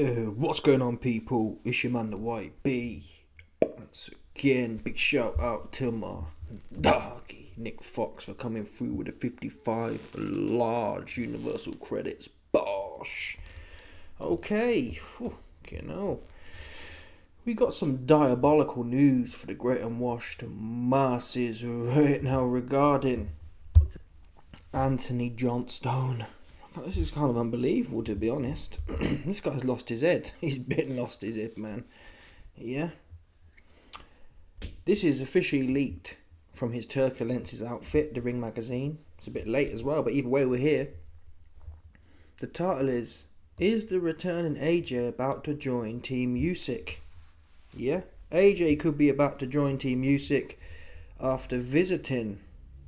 What's going on, people? It's your man, the White Bee. Once again, big shout out to my doggy Nick Fox for coming through with a 55 large universal credits. Bosh. Okay, we got some diabolical news for the great unwashed masses right now regarding Anthony Johnstone. This is kind of unbelievable, to be honest. This guy's lost his head. He's been lost his head, man. Yeah. This is officially leaked from his Turbulence's outfit, the Ring magazine. It's a bit late as well, but either way, we're here. The title is the returning AJ about to join Team Usyk? Yeah. AJ could be about to join Team Usyk after visiting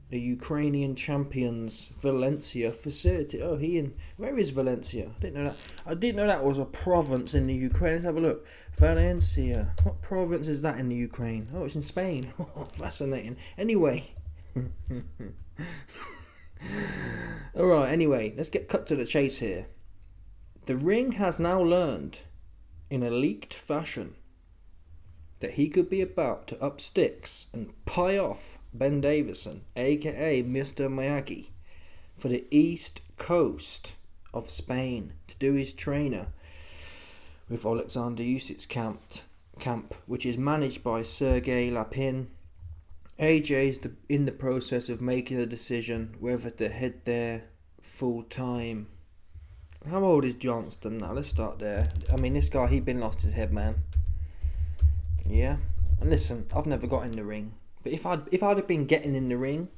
the Ukrainian champions Valencia facility. Where is Valencia? I didn't know that was a province in the Ukraine. Let's have a look. Valencia. What province is that in the Ukraine? Oh, it's in Spain. Fascinating. Anyway. Alright, anyway, let's get cut to the chase here. The Ring has now learned, in a leaked fashion, that he could be about to up sticks and pie off Ben Davidson, aka Mr. Miyagi, for the east coast of Spain to do his trainer with Alexander Usyk's camp, which is managed by Sergey Lapin. AJ is in the process of making a decision whether to head there full time. How old is Johnston now? Let's start there. I mean, this guy, he'd been lost his head, man. Yeah, and listen, I've never got in the ring, but if I'd have been getting in the ring,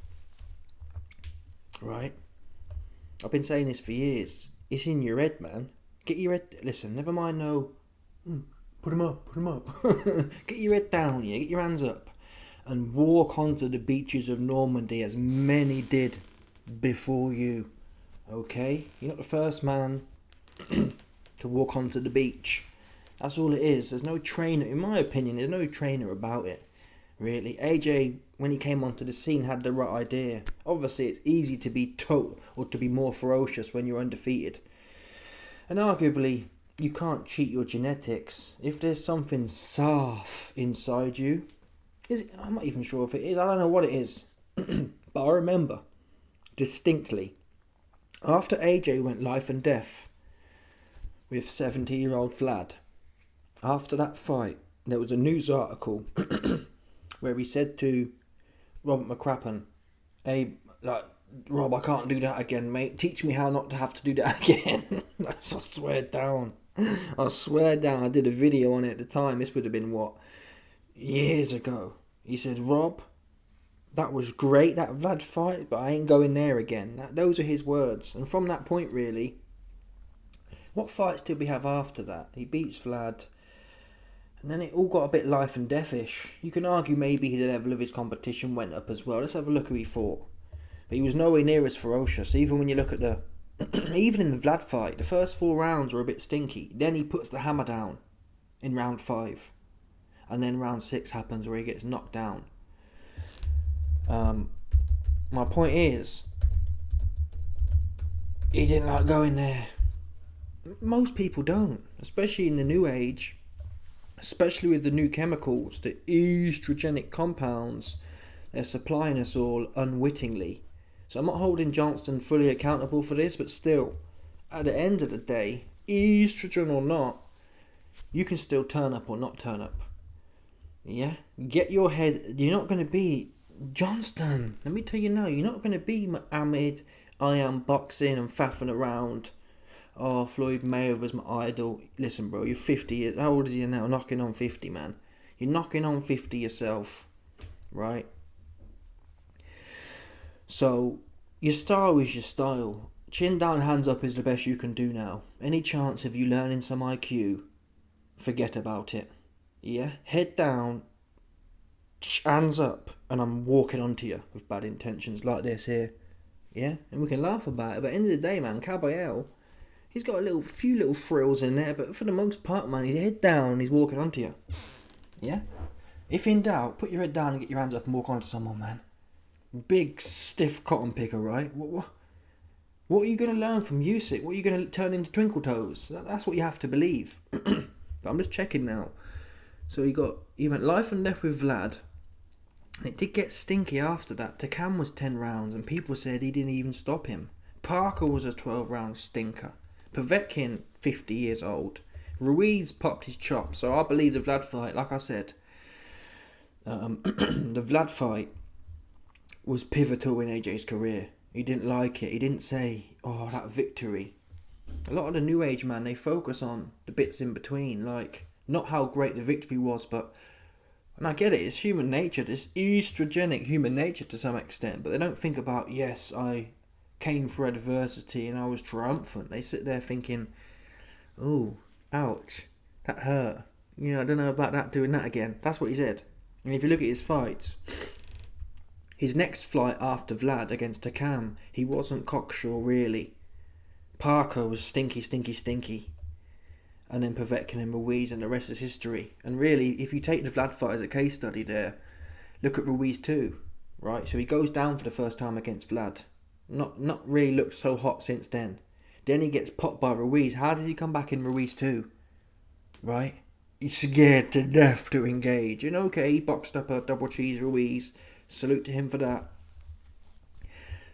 right? I've been saying this for years. It's in your head, man. Get your head. Listen, never mind. No, put him up. Get your head down, yeah. Get your hands up, and walk onto the beaches of Normandy as many did before you. Okay, you're not the first man to walk onto the beach. That's all it is. There's no trainer, in my opinion, there's no trainer about it, really. AJ, when he came onto the scene, had the right idea. Obviously, it's easy to be total or to be more ferocious when you're undefeated. And arguably, you can't cheat your genetics. If there's something soft inside you, I'm not even sure if it is. I don't know what it is. But I remember distinctly, after AJ went life and death with 70-year-old Vlad, after that fight, there was a news article where he said to Robert McCracken, "Hey, Rob, I can't do that again, mate. Teach me how not to have to do that again." I swear down. I did a video on it at the time. This would have been, years ago. He said, "Rob, that was great, that Vlad fight, but I ain't going there again." Those are his words. And from that point, really, what fights did we have after that? He beats Vlad. And then it all got a bit life and deathish. You can argue maybe the level of his competition went up as well. Let's have a look who he fought. But he was nowhere near as ferocious. Even when you look at even in the Vlad fight, the first 4 rounds were a bit stinky. Then he puts the hammer down in round 5. And then round 6 happens where he gets knocked down. My point is, he didn't like going there. Most people don't, especially in the new age. Especially with the new chemicals, the estrogenic compounds they're supplying us all unwittingly. So I'm not holding Johnston fully accountable for this, but still, at the end of the day, estrogen or not, you can still turn up or not turn up. Yeah? Get your head. You're not going to be Johnston. Let me tell you now, you're not going to be Muhammad. I am boxing and faffing around. Oh, Floyd Mayweather's my idol. Listen, bro, you're 50 years... How old is he now? Knocking on 50, man. You're knocking on 50 yourself, right? So, your style is your style. Chin down, hands up is the best you can do now. Any chance of you learning some IQ, forget about it. Yeah? Head down, hands up, and I'm walking onto you with bad intentions like this here. Yeah? And we can laugh about it, but at the end of the day, man, Caballero, he's got a few little frills in there, but for the most part, man, he's head down, he's walking onto you. Yeah? If in doubt, put your head down and get your hands up and walk onto someone, man. Big, stiff cotton picker, right? What? What are you going to learn from Usyk? What are you going to turn into Twinkle Toes? That's what you have to believe. But I'm just checking now. So he went life and death with Vlad. And it did get stinky after that. Takam was 10 rounds and people said he didn't even stop him. Parker was a 12-round stinker. Povetkin, 50 years old. Ruiz popped his chop. So I believe the Vlad fight, like I said, the Vlad fight was pivotal in AJ's career. He didn't like it. He didn't say, oh, that victory. A lot of the new age, man, they focus on the bits in between. Like, not how great the victory was, but... And I get it, it's human nature. It's estrogenic human nature to some extent. But they don't think about, yes, I came through adversity and I was triumphant. They sit there thinking, oh, ouch, that hurt. I don't know about that, doing that again. That's what he said. And if you look at his fights... His next fight after Vlad against Takam, he wasn't cocksure really. Parker was stinky. And then Povetkin and Ruiz, and the rest is history. And really, if you take the Vlad fight as a case study there, look at Ruiz too, right? So he goes down for the first time against Vlad. Not really looked so hot since then. Then he gets popped by Ruiz. How does he come back in Ruiz too? Right? He's scared to death to engage. And okay, he boxed up a double cheese Ruiz. Salute to him for that.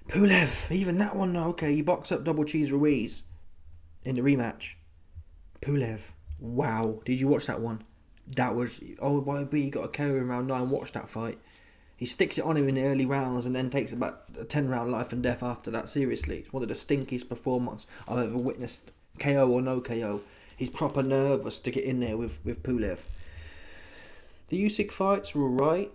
Pulev, even that one, okay, he boxed up double cheese Ruiz in the rematch. Pulev, wow, did you watch that one? That was, YB got a KO in round 9, watch that fight. He sticks it on him in the early rounds and then takes about a 10-round life and death after that, seriously. It's one of the stinkiest performances I've ever witnessed, KO or no KO. He's proper nervous to get in there with Pulev. The Usyk fights were alright.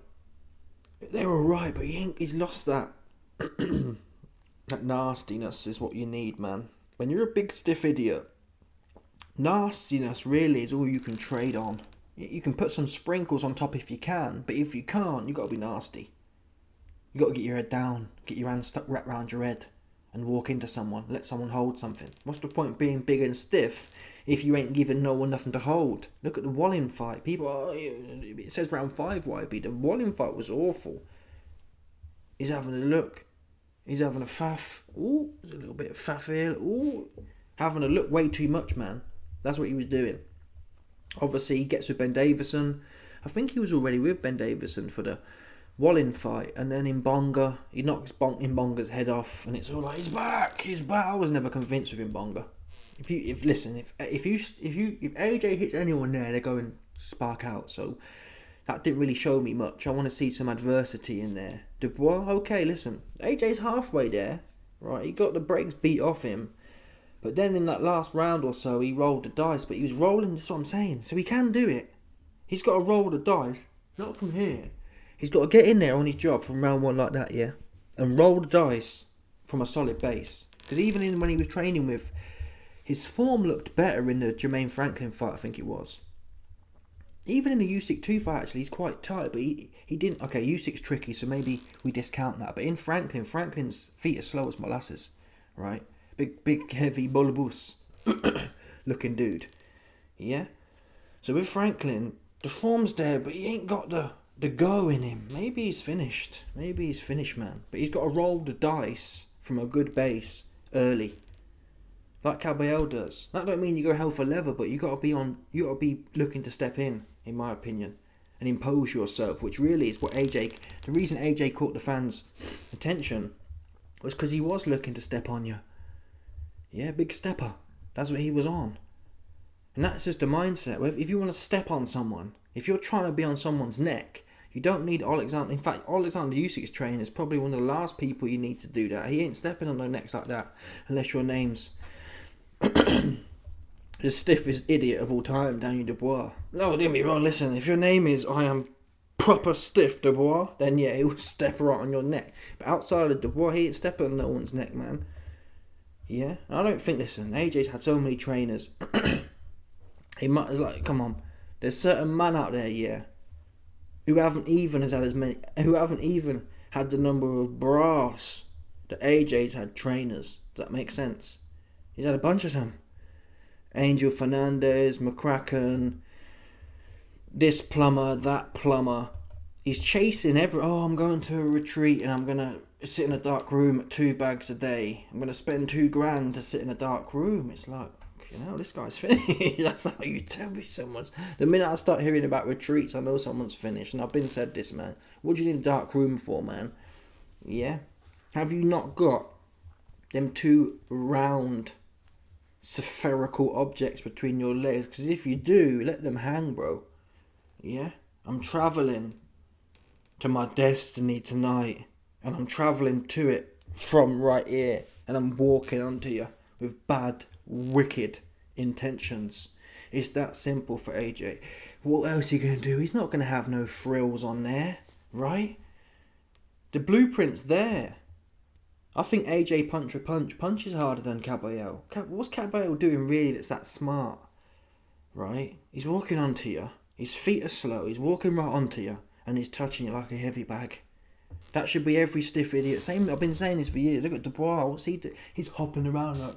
They were right, but he's lost that. That nastiness is what you need, man. When you're a big stiff idiot, nastiness really is all you can trade on. You can put some sprinkles on top if you can, but if you can't, you got to be nasty. You got to get your head down, get your hands stuck wrapped around your head, and walk into someone, let someone hold something. What's the point being big and stiff if you ain't giving no one nothing to hold? Look at the Wallin fight. People, it says round 5 YB. The Wallin fight was awful. He's having a look. He's having a faff. Ooh, there's a little bit of faff here. Ooh, having a look way too much, man. That's what he was doing. Obviously, he gets with Ben Davidson. I think he was already with Ben Davidson for the Wallin fight, and then in Bonga, he knocks Mbonga's head off, and it's all like, he's back. I was never convinced with Mbonga. If AJ hits anyone there, they're going to spark out. So that didn't really show me much. I want to see some adversity in there. Dubois, okay, listen, AJ's halfway there, right? He got the brakes beat off him, but then in that last round or so, he rolled the dice. But he was rolling. That's what I'm saying. So he can do it. He's got to roll the dice, not from here. He's got to get in there on his job from round 1 like that, yeah? And roll the dice from a solid base. Because even when he was training with, his form looked better in the Jermaine Franklin fight, I think it was. Even in the Usyk 2 fight, actually, he's quite tight, but he didn't... Okay, Usyk's tricky, so maybe we discount that. But in Franklin's feet are slow as molasses, right? Big, heavy, bulbous looking dude. Yeah? So with Franklin, the form's there, but he ain't got the go in him. Maybe he's finished, man. But he's got to roll the dice from a good base early, like Caballero does. That don't mean you go hell for leather, but you got to be looking to step in my opinion, and impose yourself, which really is what AJ. The reason AJ caught the fans' attention was because he was looking to step on you. Yeah, big stepper. That's what he was on, and that's just the mindset. If you want to step on someone, if you're trying to be on someone's neck, you don't need Alexander. In fact, Alexander Usyk's trainer is probably one of the last people you need to do that. He ain't stepping on no necks like that unless your name's the stiffest idiot of all time, Daniel Dubois. No, don't get me wrong, listen, if your name is I am proper stiff Dubois, then yeah, he will step right on your neck. But outside of Dubois, he ain't stepping on no one's neck, man. Yeah? I don't think, listen, AJ's had so many trainers. He might, like, come on. There's certain man out there, yeah, who haven't even had the number of brass that AJ's had trainers. Does that make sense? He's had a bunch of them. Angel Fernandez, McCracken, this plumber, that plumber. He's chasing I'm going to a retreat and I'm going to sit in a dark room at 2 bags a day. I'm going to spend $2,000 to sit in a dark room. It's like, this guy's finished. That's how you tell me someone's. The minute I start hearing about retreats, I know someone's finished. And I've been said this, man. What do you need a dark room for, man? Yeah? Have you not got them 2 round spherical objects between your legs? Because if you do, let them hang, bro. Yeah? I'm travelling to my destiny tonight. And I'm travelling to it from right here. And I'm walking onto you with bad, wicked intentions. It's that simple for AJ. What else are you going to do? He's not going to have no frills on there, right? The blueprint's there. I think AJ punches harder than Caballero. What's Caballero doing really that's that smart, right? He's walking onto you. His feet are slow. He's walking right onto you. And he's touching you like a heavy bag. That should be every stiff idiot. Same. I've been saying this for years. Look at Dubois. What's he do? He's hopping around like...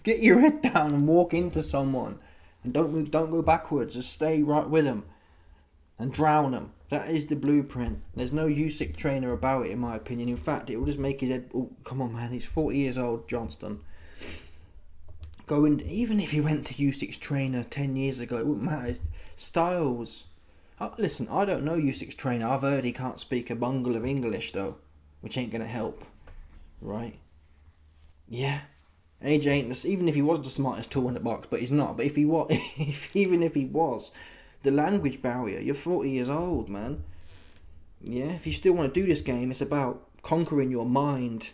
Get your head down and walk into someone. And don't go backwards. Just stay right with them. And drown them. That is the blueprint. There's no Usyk trainer about it, in my opinion. In fact, it will just make his head... Oh, come on, man. He's 40 years old, Johnston. Even if he went to Usyk's trainer 10 years ago, it wouldn't matter. It's styles... listen, I don't know Usyk's trainer. I've heard he can't speak a bungle of English, though. Which ain't going to help. Right? Yeah. AJ ain't... Even if he was the smartest tool in the box, but he's not. But if he was... even if he was... The language barrier. You're 40 years old, man. Yeah? If you still want to do this game, it's about conquering your mind.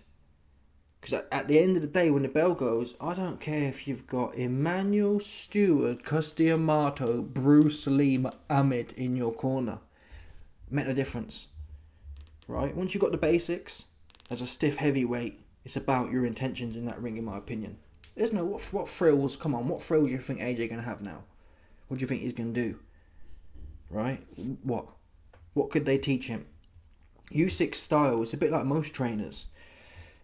Because at the end of the day, when the bell goes, I don't care if you've got Emmanuel Stewart, Custiamato, Bruce Lee, Muhammad in your corner. Make no difference. Right? Once you've got the basics, as a stiff heavyweight, it's about your intentions in that ring, in my opinion. There's no... What frills... Come on, what frills do you think AJ going to have now? What do you think he's going to do? Right? What? What could they teach him? Usyk's style is a bit like most trainers.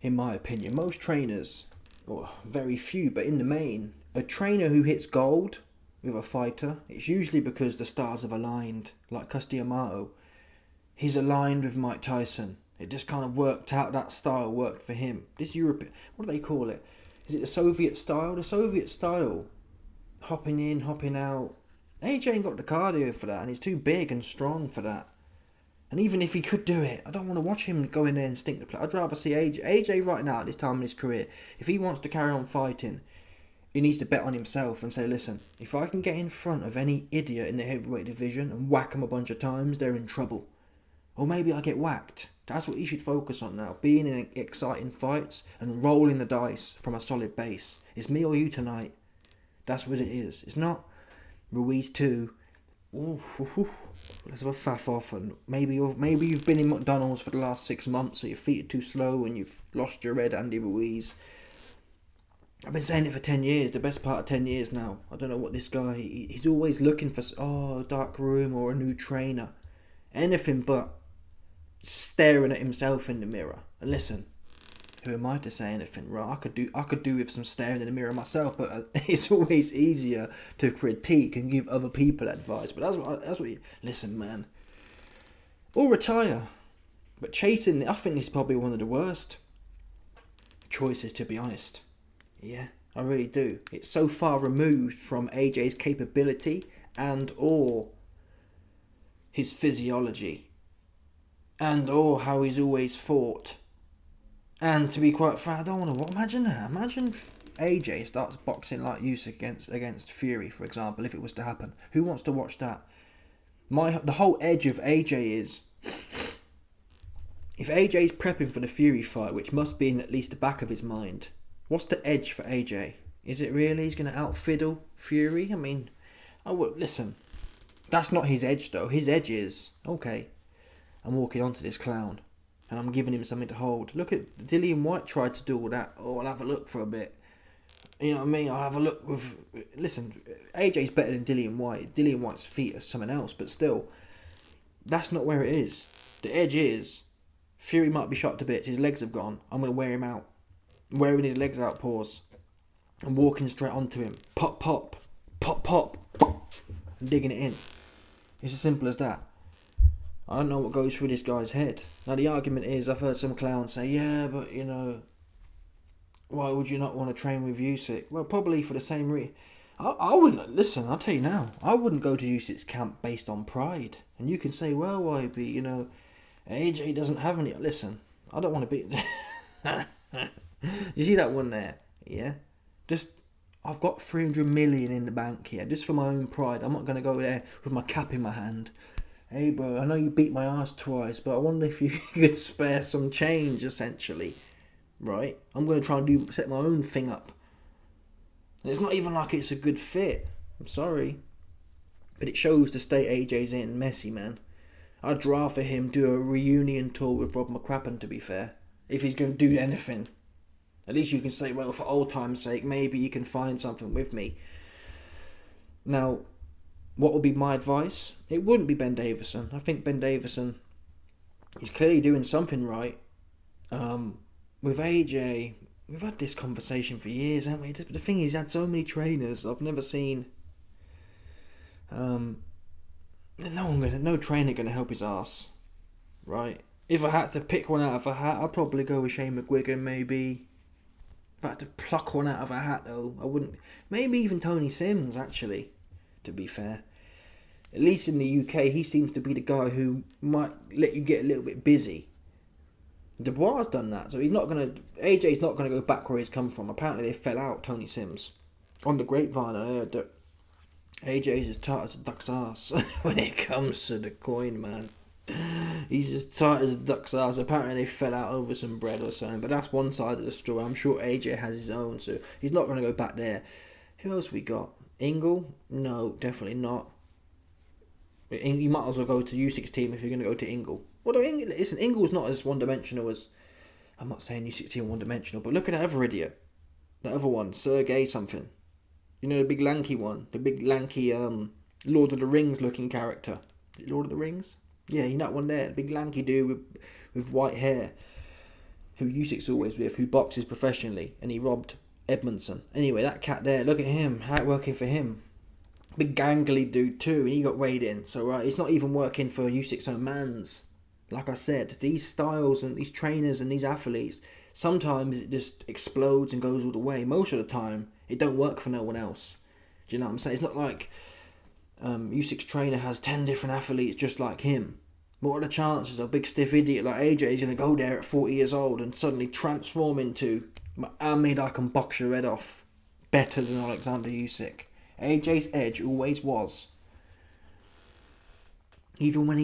In my opinion, most trainers, or very few, but in the main, a trainer who hits gold with a fighter, it's usually because the stars have aligned. Like Custiamato, he's aligned with Mike Tyson. It just kind of worked out, that style worked for him. This European, what do they call it? Is it the Soviet style? The Soviet style, hopping in, hopping out. AJ ain't got the cardio for that, and he's too big and strong for that. And even if he could do it, I don't want to watch him go in there and stink the play. I'd rather see AJ right now at this time in his career. If he wants to carry on fighting, he needs to bet on himself and say, listen, if I can get in front of any idiot in the heavyweight division and whack him a bunch of times, they're in trouble. Or maybe I get whacked. That's what he should focus on now. Being in exciting fights and rolling the dice from a solid base. It's me or you tonight. That's what it is. It's not Ruiz 2. Let's have a faff off, and maybe you've been in McDonald's for the last 6 months, so your feet are too slow and you've lost your head, Andy Ruiz. I've been saying it for 10 years, the best part of 10 years now. I don't know what this guy, he's always looking for, a dark room or a new trainer. Anything but staring at himself in the mirror. And listen, who am I to say anything, right? I could do with some staring in the mirror myself, but it's always easier to critique and give other people advice. But that's what you... Listen, man. Or retire. But chasing, I think this is probably one of the worst choices, to be honest. Yeah, I really do. It's so far removed from AJ's capability and or his physiology. And or how he's always fought. And to be quite frank, I don't want to... Imagine that. Imagine if AJ starts boxing like Usyk against Fury, for example, if it was to happen. Who wants to watch that? The whole edge of AJ is... If AJ's prepping for the Fury fight, which must be in at least the back of his mind, what's the edge for AJ? Is it really he's going to out-fiddle Fury? I mean, listen, that's not his edge, though. His edge is, okay, I'm walking onto this clown. And I'm giving him something to hold. Look at Dillian White tried to do all that. Oh, I'll have a look for a bit. You know what I mean? I'll have a look with... Listen, AJ's better than Dillian White. Dillian White's feet are something else. But still, that's not where it is. The edge is... Fury might be shot to bits. His legs have gone. I'm going to wear him out. I'm wearing his legs out, pause. I'm walking straight onto him. Pop, pop. Pop, pop. Pop. And digging it in. It's as simple as that. I don't know what goes through this guy's head. Now the argument is, I've heard some clowns say, yeah, but you know, why would you not want to train with Usyk? Well, probably for the same reason. I wouldn't, listen, I'll tell you now, I wouldn't go to Usyk's camp based on pride. And you can say, well, YB, you know, AJ doesn't have any. Listen, I don't want to be... You see that one there? Yeah? Just, I've got 300 million in the bank here, just for my own pride. I'm not going to go there with my cap in my hand. Hey, bro, I know you beat my ass twice, but I wonder if you could spare some change, essentially. Right? I'm going to try and set my own thing up. And it's not even like it's a good fit. I'm sorry. But it shows the state AJ's in. Messy, man. I'd rather him do a reunion tour with Rob McCracken, to be fair. If he's going to do anything. At least you can say, well, for old time's sake, maybe you can find something with me. Now, what would be my advice? It wouldn't be Ben Davison. I think Ben Davison is clearly doing something right. With AJ, we've had this conversation for years, haven't we? But the thing is, he's had so many trainers. I've never seen... no trainer going to help his ass. Right? If I had to pick one out of a hat, I'd probably go with Shane McGuigan, maybe. If I had to pluck one out of a hat, though, I wouldn't... Maybe even Tony Sims, actually, to be fair. At least in the UK, he seems to be the guy who might let you get a little bit busy. Dubois done that, so he's not going to... AJ's not going to go back where he's come from. Apparently they fell out, Tony Sims. On the grapevine, I heard that AJ's as tight as a duck's ass when it comes to the coin, man. He's as tight as a duck's ass. Apparently they fell out over some bread or something, but that's one side of the story. I'm sure AJ has his own, so he's not going to go back there. Who else we got? Ingle? No, definitely not. You might as well go to Usyk's team if you're going to go to Ingle. Well, listen, Ingle's not as one-dimensional as... I'm not saying Usyk's team one-dimensional, but look at that other idiot. That other one, Sergey something. You know, the big lanky one. The big lanky Lord of the Rings looking character. Is it Lord of the Rings? Yeah, you know that one there. The big lanky dude with white hair. Who Usyk's always with, who boxes professionally. And he robbed Edmondson. Anyway, that cat there, look at him. How it working for him? Big gangly dude too, and he got weighed in. So it's not even working for Usyk's own mans. Like I said, these styles and these trainers and these athletes, sometimes it just explodes and goes all the way. Most of the time, it don't work for no one else. Do you know what I'm saying? It's not like Usyk's trainer has 10 different athletes just like him. What are the chances a big stiff idiot like AJ is going to go there at 40 years old and suddenly transform into, I can box your head off better than Alexander Usyk? AJ's edge always was. Even when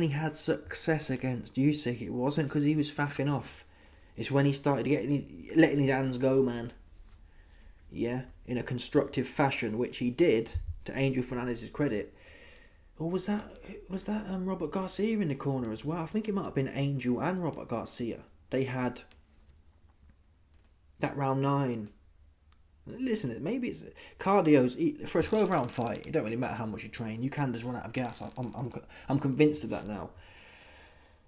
he had success against Usyk, it wasn't because he was faffing off. It's when he started letting his hands go, man. Yeah, in a constructive fashion, which he did, to Angel Fernandez's credit. Or was that Robert Garcia in the corner as well? I think it might have been Angel and Robert Garcia. They had that round 9. Listen, maybe it's cardio's for a 12-round fight. It don't really matter how much you train. You can just run out of gas. I'm convinced of that now.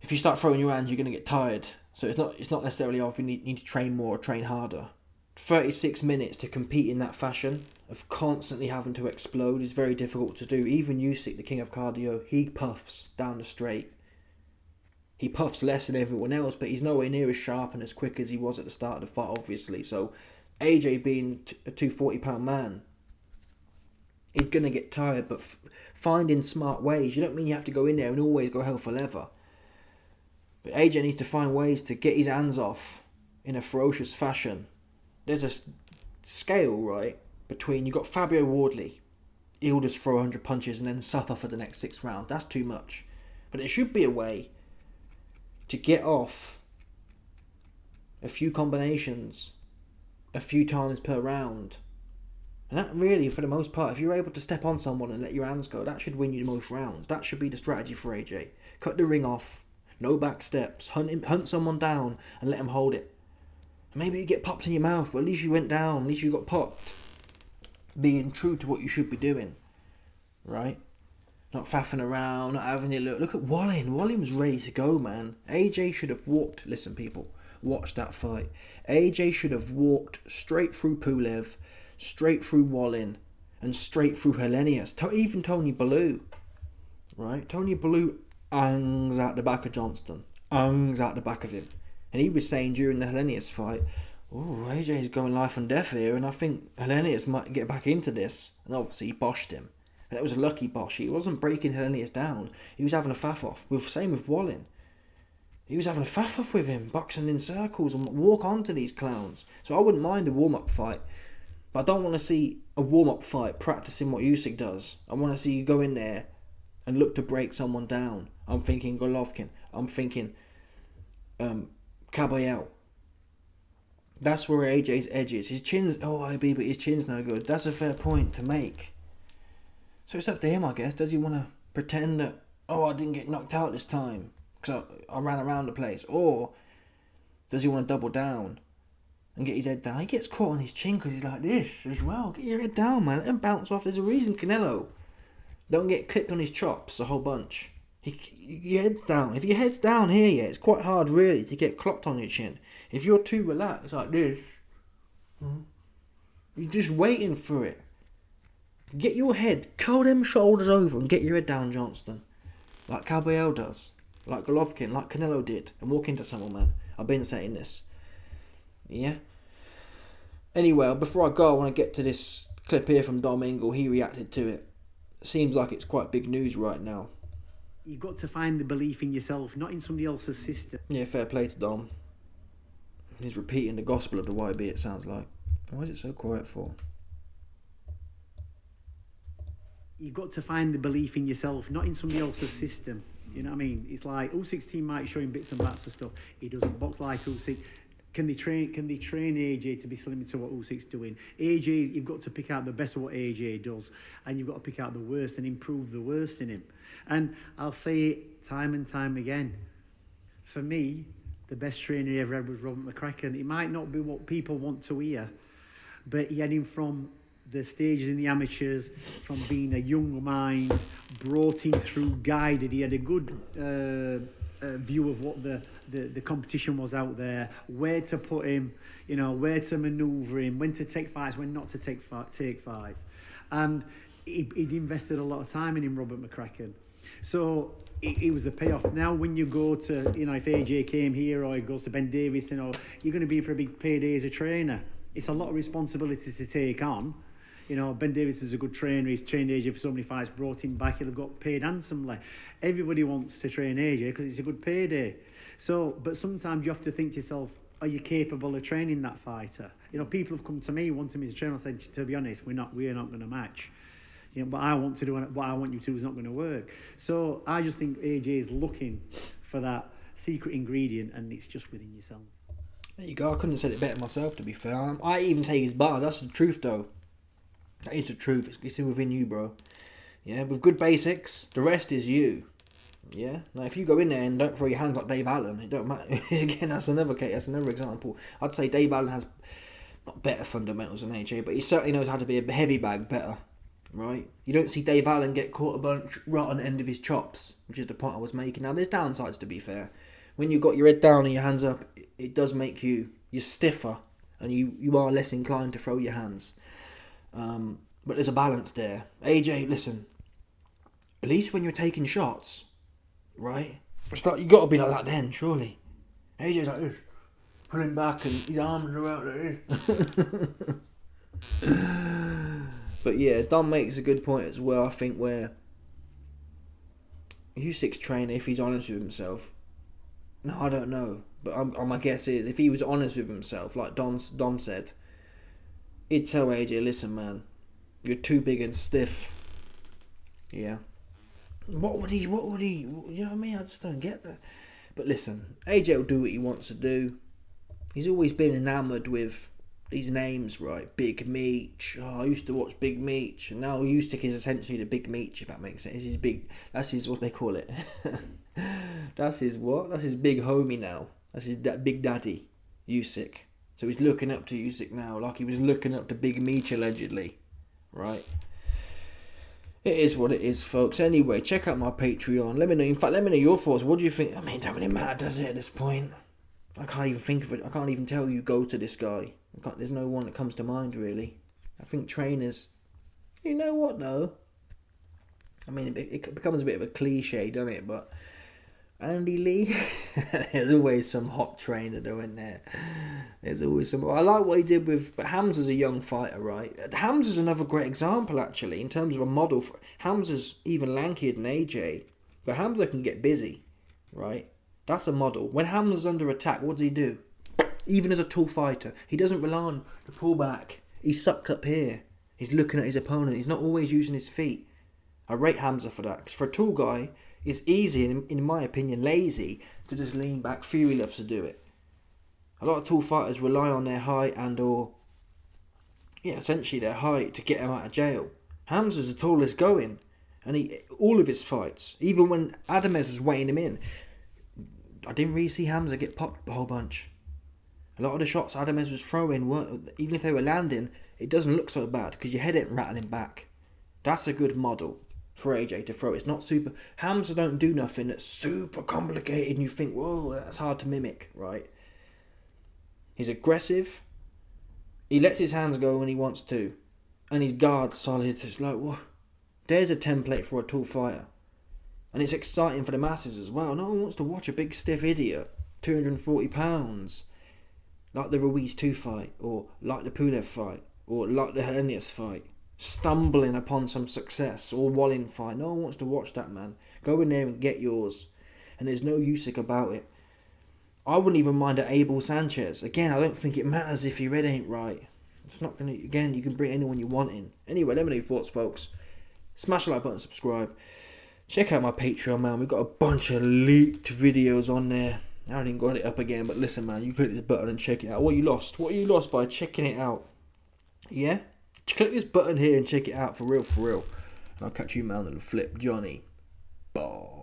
If you start throwing your hands, you're going to get tired. So it's not necessarily if you need to train more or train harder. 36 minutes to compete in that fashion of constantly having to explode is very difficult to do. Even Usyk, the king of cardio, he puffs down the straight. He puffs less than everyone else, but he's nowhere near as sharp and as quick as he was at the start of the fight, obviously. So AJ being a 240-pound man, he's going to get tired, but finding smart ways. You don't mean you have to go in there and always go hell for leather. But AJ needs to find ways to get his hands off in a ferocious fashion. There's a scale, right, between... You've got Fabio Wardley. He'll just throw 100 punches and then suffer for the next 6 rounds. That's too much. But there should be a way to get off a few combinations a few times per round. And that really, for the most part, if you're able to step on someone and let your hands go, that should win you the most rounds. That should be the strategy for AJ. Cut the ring off, no back steps, hunt someone down and let him hold it. Maybe you get popped in your mouth, but at least you went down, at least you got popped. Being true to what you should be doing, right? Not faffing around, not having a look. Look at Wallin. Wallin was ready to go, man. AJ should have walked. Listen, people, watch that fight. AJ should have walked straight through Pulev, straight through Wallin, and straight through Helenius. Even Tony Bellew, right? Tony Bellew hangs out the back of Johnston. Hangs out the back of him. And he was saying during the Hellenius fight, oh, AJ's going life and death here, and I think Hellenius might get back into this. And obviously he boshed him. And it was a lucky bosh. He wasn't breaking Hellenius down. He was having a faff off. Same with Wallin. He was having a faff off with him, boxing in circles and walk onto these clowns. So I wouldn't mind a warm-up fight. But I don't want to see a warm-up fight practicing what Usyk does. I want to see you go in there and look to break someone down. I'm thinking Golovkin. I'm thinking Caballero. That's where AJ's edge is. His chin's OIB, but his chin's no good. That's a fair point to make. So it's up to him, I guess. Does he want to pretend that, I didn't get knocked out this time because I ran around the place? Or does he want to double down and get his head down? He gets caught on his chin because he's like this as well. Get your head down, man. Let him bounce off. There's a reason Canelo don't get clipped on his chops a whole bunch. Your head's down. If your head's down here, yeah, it's quite hard really to get clocked on your chin. If you're too relaxed like this, you're just waiting for it. Get your head, curl them shoulders over and get your head down, Johnston. Like Caballero does. Like Golovkin, like Canelo did. And walk into someone, man. I've been saying this. Yeah? Anyway, before I go, I want to get to this clip here from Dom Ingle. He reacted to it. Seems like it's quite big news right now. You've got to find the belief in yourself, not in somebody else's system. Yeah, fair play to Dom. He's repeating the gospel of the YB, it sounds like. Why is it so quiet for? You've got to find the belief in yourself, not in somebody else's system. You know what I mean? It's like Usyk's team might show him bits and bats of stuff. He doesn't box like Usyk. Can they train AJ to be similar to what Usyk's doing? AJ, you've got to pick out the best of what AJ does, and you've got to pick out the worst and improve the worst in him. And I'll say it time and time again. For me, the best trainer he ever had was Robert McCracken. It might not be what people want to hear, but he had him from the stages in the amateurs, from being a young mind, brought him through, guided. He had a good view of what the competition was out there, where to put him, where to manoeuvre him, when to take fights, when not to take fights. And he'd invested a lot of time in him, Robert McCracken. So it was the payoff. Now when you go to, if AJ came here or he goes to Ben Davidson, or you're going to be in for a big payday as a trainer. It's a lot of responsibility to take on. Ben Davidson's a good trainer. He's trained AJ for so many fights, brought him back. He'll have got paid handsomely. Everybody wants to train AJ because it's a good payday. So, but sometimes you have to think to yourself, are you capable of training that fighter? People have come to me wanting me to train. I said, to be honest, we're not going to match. What I want to do and what I want you to do is not going to work. So I just think AJ is looking for that secret ingredient, and it's just within yourself. There you go. I couldn't have said it better myself, to be fair. I even take his bars. That's the truth, though. That is the truth. It's within you, bro. Yeah, with good basics, the rest is you. Yeah. Now, if you go in there and don't throw your hands like Dave Allen, it don't matter. Again, that's another case. That's another example. I'd say Dave Allen has not better fundamentals than AJ, but he certainly knows how to be a heavy bag better. Right? You don't see Dave Allen get caught a bunch right on the end of his chops, which is the point I was making. Now, there's downsides, to be fair. When you've got your head down and your hands up, it does make you're stiffer, and you are less inclined to throw your hands. But there's a balance there. AJ, listen, at least when you're taking shots, right? You got to be like that then, surely. AJ's like this, pulling back and his arms are out like this. But yeah, Dom makes a good point as well, I think, where Usyk's trainer, if he's honest with himself, no, I don't know, but my guess is, if he was honest with himself, like Dom said, he'd tell AJ, listen, man, you're too big and stiff. Yeah. What would he, you know what I mean? I just don't get that. But listen, AJ will do what he wants to do. He's always been enamoured with these names, right? Big Meech. Oh, I used to watch Big Meech, and now Usyk is essentially the Big Meech, if that makes sense. That's his, what they call it. That's his what? That's his big homie now. That's his big daddy, Usyk. So he's looking up to Usyk now, like he was looking up to Big Meech allegedly, right? It is what it is, folks. Anyway, check out my Patreon. Let me know your thoughts. What do you think? I mean, it don't really matter, does it, at this point? I can't even think of it. I can't even tell you go to this guy. There's no one that comes to mind, really. I think trainers... You know what, though? I mean, it becomes a bit of a cliche, doesn't it? But Andy Lee. There's always some hot trainer though in there. There's always some. I like what he did with. But Hamza's a young fighter, right? Hamza's another great example actually in terms of a model. Hamza's even lankier than AJ, but Hamza can get busy, right? That's a model. When Hamza's under attack, what does he do? Even as a tall fighter, he doesn't rely on the pullback. He sucks up here. He's looking at his opponent. He's not always using his feet. I rate Hamza for that. Because for a tall guy, it's easy, and in my opinion, lazy, to just lean back. Fury loves to do it. A lot of tall fighters rely on their height essentially their height to get them out of jail. Hamza's the tallest going. And all of his fights, even when Adamez was weighing him in, I didn't really see Hamza get popped a whole bunch. A lot of the shots Adamez was throwing, even if they were landing, it doesn't look so bad because your head ain't rattling back. That's a good model for AJ to throw. It's not super. Hamza don't do nothing that's super complicated and you think, whoa, that's hard to mimic, right? He's aggressive. He lets his hands go when he wants to. And his guard's solid. It's like, whoa, there's a template for a tall fighter. And it's exciting for the masses as well. No one wants to watch a big stiff idiot, 240 pounds. Like the Ruiz 2 fight, or like the Pulev fight, or like the Helenius fight, stumbling upon some success, or Wallin fight. No one wants to watch that, man. Go in there and get yours. And there's no Usyk about it. I wouldn't even mind an Abel Sanchez. Again, I don't think it matters if your head ain't right. It's not going to, again, you can bring anyone you want in. Anyway, let me know your thoughts, folks. Smash the like button, subscribe. Check out my Patreon, man. We've got a bunch of leaked videos on there. I haven't even got it up again, but listen, man, you click this button and check it out. What you lost? What you lost by checking it out? Yeah? Click this button here and check it out for real, for real. And I'll catch you, man, on the flip. Johnny. Ball.